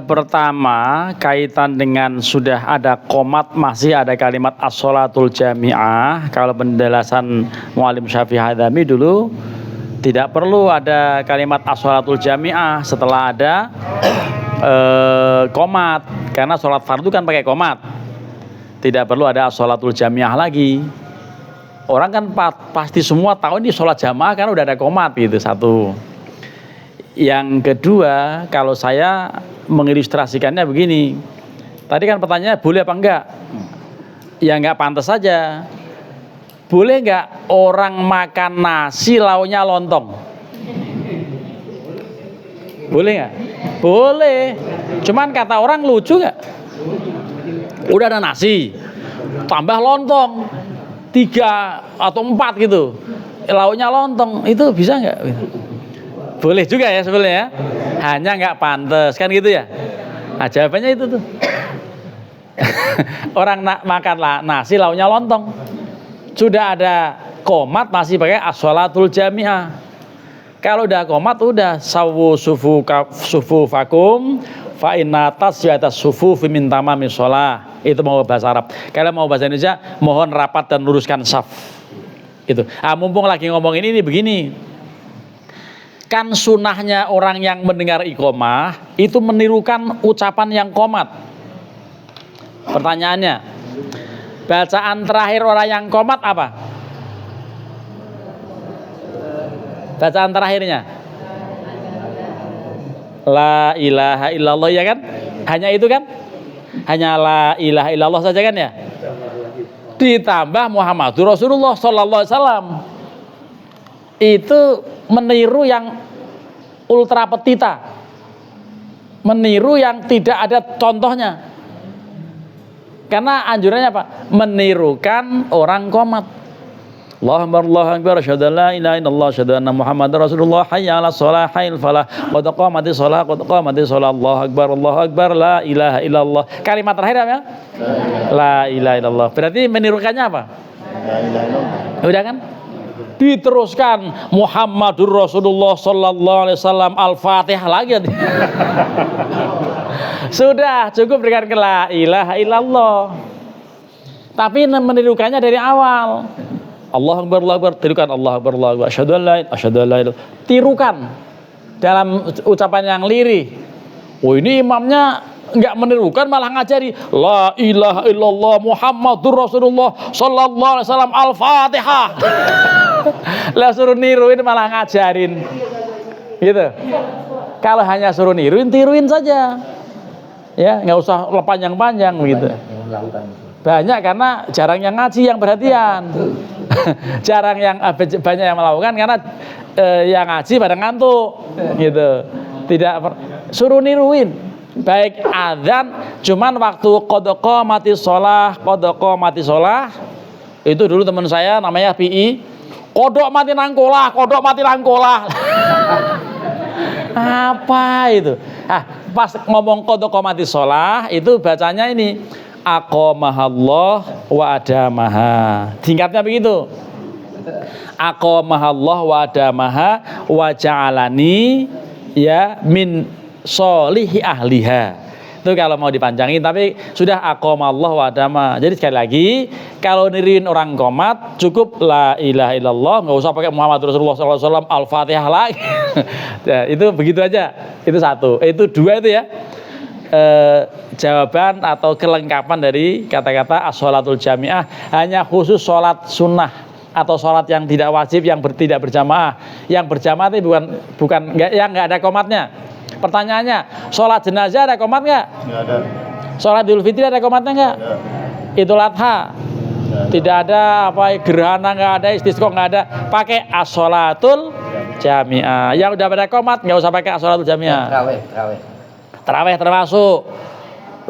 Speaker 1: pertama kaitan dengan sudah ada qomat masih ada kalimat as-sholatul jami'ah. Kalau penjelasan Muallim Syafi'i Hadzami dulu tidak perlu ada kalimat as-sholatul jami'ah setelah ada qomat, karena sholat fardu kan pakai qomat. Tidak perlu ada as-sholatul jami'ah lagi. Orang kan pasti semua tahu ini sholat jamaah karena udah ada qomat gitu, satu. Yang kedua, kalau saya mengilustrasikannya begini. Tadi kan pertanyaannya boleh apa enggak? Ya enggak pantas saja. Boleh enggak orang makan nasi lauknya lontong? Boleh enggak? Boleh. Cuman kata orang lucu enggak? Udah ada nasi, tambah lontong 3 atau 4 gitu, lauknya lontong, itu bisa enggak? Boleh juga ya sebenarnya, hanya nggak pantas kan gitu ya. Nah, jawabannya itu tuh. Orang makan nasi lauknya lontong, sudah ada qomat masih pakai as-sholatul jami'ah. Kalau udah qomat udah sawu sufu fakum fa inna tasyatas sufu fi min tamami shalah. Itu mau bahasa Arab. Kalau mau bahasa Indonesia, mohon rapat dan luruskan saf. Itu. Ah, mumpung lagi ngomongin ini begini. Kan sunnahnya orang yang mendengar iqomah itu menirukan ucapan yang qomat. Pertanyaannya, bacaan terakhir orang yang qomat apa? Bacaan terakhirnya la ilaha illallah, ya kan? Hanya itu kan? Hanya la ilaha illallah saja kan ya? Ditambah Muhammadur Rasulullah sallallahu alaihi wasallam. Itu meniru yang ultra petita, meniru yang tidak ada contohnya. Karena anjurannya apa? Menirukan orang qomat. Allahu akbar, asyhadu an la ilaha illallah, asyhadu anna Muhammadar Rasulullah, hayya 'alas shalah, hayyal falah, qad qamatis shalah, qad qamatis shalah, Allahu akbar, la ilaha illallah. Kalimat terakhir apa? La ilaha illallah. Berarti menirukannya apa? La ilaha illallah. Udah kan? Diteruskan Muhammadur Rasulullah sallallahu alaihi wasallam, Al-Fatihah lagi. Sudah cukup dengan la ilaha illallah. Tapi menirukannya dari awal. Allahu akbar, tirukan Allahu akbar, asyhadu an la ilaha, tirukan dalam ucapan yang lirih. Oh, ini imamnya enggak menirukan, malah ngajari la ilaha illallah Muhammadur Rasulullah sallallahu alaihi wasallam, Al-Fatihah. Lah suruh niruin malah ngajarin. Gitu. Kalau hanya suruh niruin, tiruin saja. Ya, enggak usah panjang-panjang gitu. Banyak karena jarang yang ngaji yang perhatian. Jarang yang banyak yang melakukan karena yang ngaji pada ngantuk gitu. Tidak suruh niruin. Baik adzan, cuman waktu qad qamatis shalah, itu dulu teman saya namanya PI, kodok mati nangkolah. Apa itu? Pas ngomong qad qamatis shalah itu bacanya ini aqamahallah wa adamaha. Singkatnya begitu. Aqamahallah wa adamaha wa ja'alani ya min solihi ahliha. Itu kalau mau dipanjangin, tapi sudah aqamallah wa adama. Jadi sekali lagi, kalau niruin orang qomat cukup la ilaha illallah, enggak usah pakai Muhammad Rasulullah sallallahu alaihi wasallam, Al-Fatihah lagi. Ya, itu begitu aja. Itu satu. Itu dua itu ya. Jawaban atau kelengkapan dari kata-kata as-sholatul jami'ah, hanya khusus sholat sunnah atau sholat yang tidak wajib, yang tidak berjamaah. Yang berjamaah itu bukan yang nggak ada qomatnya. Pertanyaannya, sholat jenazah ada qomat nggak? Nggak ada. Sholat Idul Fitri ada qomatnya nggak? Idul Adha Tidak ada apa gerhana, nggak ada istisqa, nggak ada. Pakai as-sholatul jami'ah. Yang udah pada qomat nggak usah pakai as-sholatul jami'ah. Tarawih termasuk.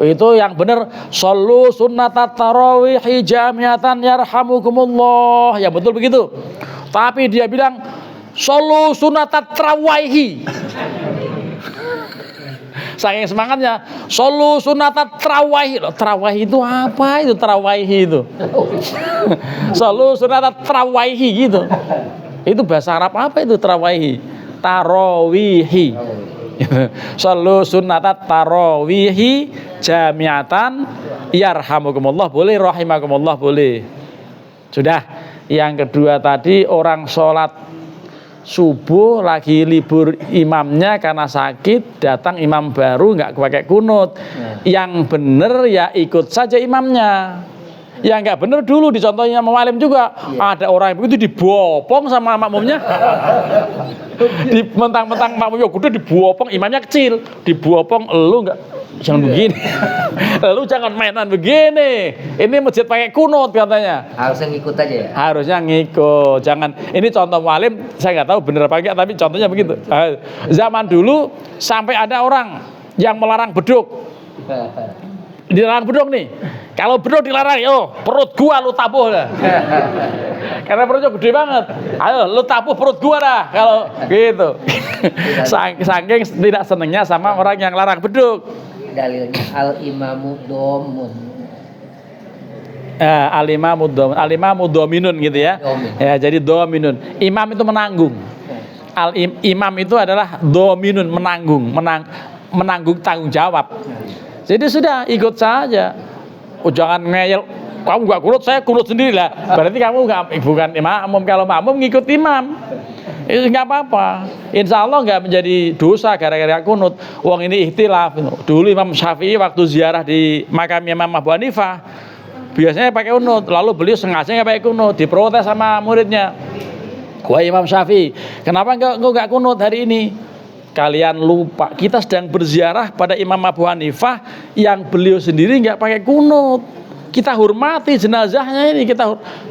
Speaker 1: Itu yang benar, shollu sunnatat tarawihi jami'atan yarhamukumullah. Yang betul begitu. Tapi dia bilang shollu sunnatat tarawihi. Saking semangatnya, shollu sunnatat tarawihi. Loh, tarawihi itu apa itu tarawihi itu? Shollu sunnatat tarawihi gitu. Itu bahasa Arab apa itu tarawihi? Tarawihi. Shollu sunnatat tarawihi jami'atan yarhamukumullah boleh, rahimakumullah boleh. Sudah. Yang kedua tadi, orang sholat subuh lagi libur imamnya karena sakit, datang imam baru nggak pakai kunut. Yang bener ya ikut saja imamnya. Yang nggak bener dulu dicontohnya Mawalim juga. Ada orang yang begitu dibopong sama makmumnya. Mentang-mentang makmumnya gede dibopong, imamnya kecil. Dibopong, lu nggak jangan begini. Lu jangan mainan begini. Ini masjid pakai kunut katanya.
Speaker 3: Harusnya ngikut aja ya.
Speaker 1: Harusnya ngikut. Jangan, ini contoh Mawalim, saya nggak tahu bener apa enggak, tapi contohnya begitu. Zaman dulu sampai ada orang yang melarang beduk. Dilarang beduk nih. Kalau beduk dilarang, perut gua lu tabuh dah. Karena perutnya gede banget. Ayo lu tabuh perut gua dah kalau gitu. Saking tidak senengnya sama orang yang larang beduk.
Speaker 3: Dalilnya al-imamu domun.
Speaker 1: Al-imamu dominun gitu ya. Ya, jadi dominun. Imam itu menanggung. Imam itu adalah dominun, menanggung tanggung jawab. Jadi sudah ikut saja. Jangan ngeyel, kamu nggak kunut, saya kunut sendiri lah. Berarti kamu bukan makmum. Kalau makmum ngikut imam, itu nggak apa-apa. Insya Allah nggak menjadi dosa gara-gara kunut. Wong ini ikhtilaf. Dulu Imam Syafi'i waktu ziarah di makam Imam Abu Hanifah, biasanya pakai kunut. Lalu beliau sengaja nggak pakai kunut, diprotes sama muridnya. Wah Imam Syafi'i, kenapa nggak kunut hari ini? Kalian lupa, kita sedang berziarah pada Imam Abu Hanifah yang beliau sendiri nggak pakai kunut. Kita hormati jenazahnya ini,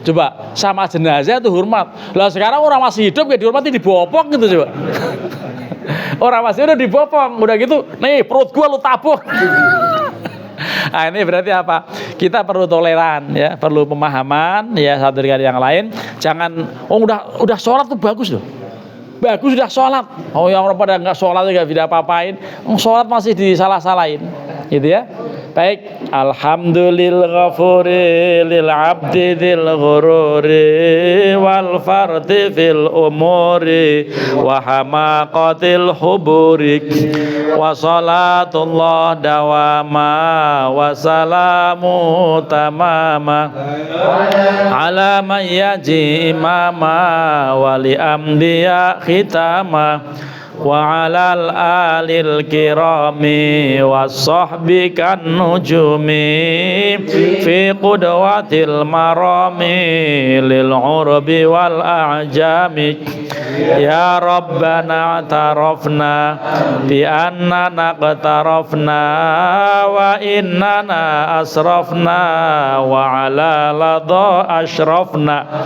Speaker 1: coba sama jenazah itu hormat. Lah sekarang orang masih hidup nggak dihormati, dibopong gitu coba. Orang masih udah dibopong, udah gitu, nih perut gua lu tabuh. Nah ini berarti apa? Kita perlu toleran ya, perlu pemahaman ya satu dengan yang lain. Jangan, udah sholat tuh bagus loh. Bagus sudah sholat. Yang orang pada nggak sholat juga tidak apa-apain. Sholat masih disalah-salahin, gitu ya. Baik. Alhamdulillah ghafuri lil abdi dzil ghururi wal fardi fil umuri wa hamaqatil huburik wa salatullah dawama wa salamu tamama ala man yaji imama wali amdiya khitama wa alal alil kirami was-sahbi kan nujumi fi qudwatil marami lil urbi wal a'jami ya rabbana atarafna bi annana qatarafna wa innana asrafna wa ala ladha ashrafna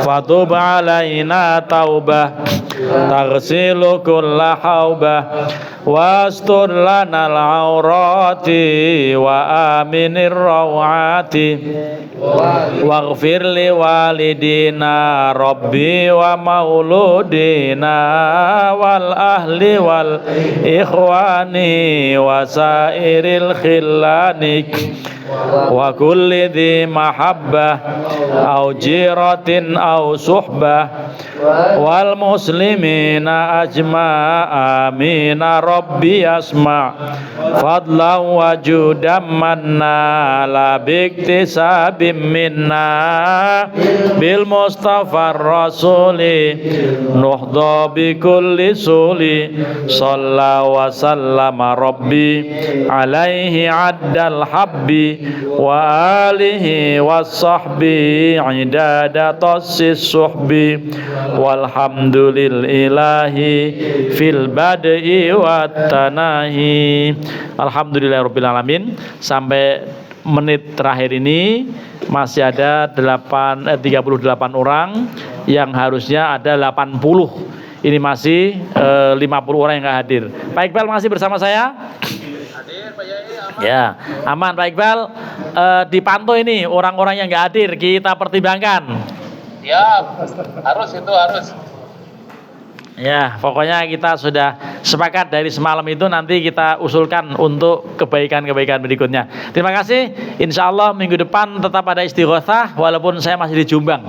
Speaker 1: fatub alaina taubah taghsilu kulla haubah wastur lana al-aurati wa aminir rawati waghfir li walidina rabbi wa mauludina wal ahli wal ikhwani wa sairil khillani wa kulli dhi mahabbah au jiratin au suhbah wal muslimina ajma'a amina rabbi asma' fadlan wa judam manna la biktisabim minna bil mustafa rasuli nuhdha bi kulli suli salla wa sallama rabbi alaihi addal habbi wa alihi was sahbi idadatas suhbi walhamdulillahi fil bad'i wat tanahi. Alhamdulillahirabbil alamin. Sampai menit terakhir ini masih ada 38 orang yang harusnya ada 80. Ini masih 50 orang yang nggak hadir. Pak Iqbal masih bersama saya? Hadir Pak Yai, aman. Ya, aman Pak Iqbal. Dipantau ini orang-orang yang nggak hadir, kita pertimbangkan.
Speaker 4: Ya, harus.
Speaker 1: Ya, pokoknya kita sudah sepakat dari semalam itu, nanti kita usulkan untuk kebaikan-kebaikan berikutnya. Terima kasih. Insya Allah minggu depan tetap ada istighotsah walaupun saya masih di Jombang.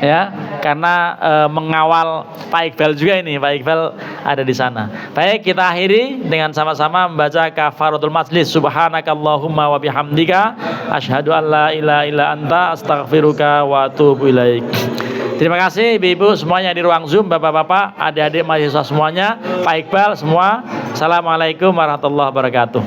Speaker 1: Ya, karena mengawal Pak Iqbal juga ini. Pak Iqbal ada di sana. Baik, kita akhiri dengan sama-sama membaca kafaratul majlis. Subhanakallahumma wa bihamdika asyhadu an la ilaha illa anta astaghfiruka wa atubu ilaik. Terima kasih ibu-ibu semuanya di ruang Zoom, bapak-bapak, adik-adik mahasiswa semuanya, Pak Iqbal semua. Assalamualaikum warahmatullahi wabarakatuh.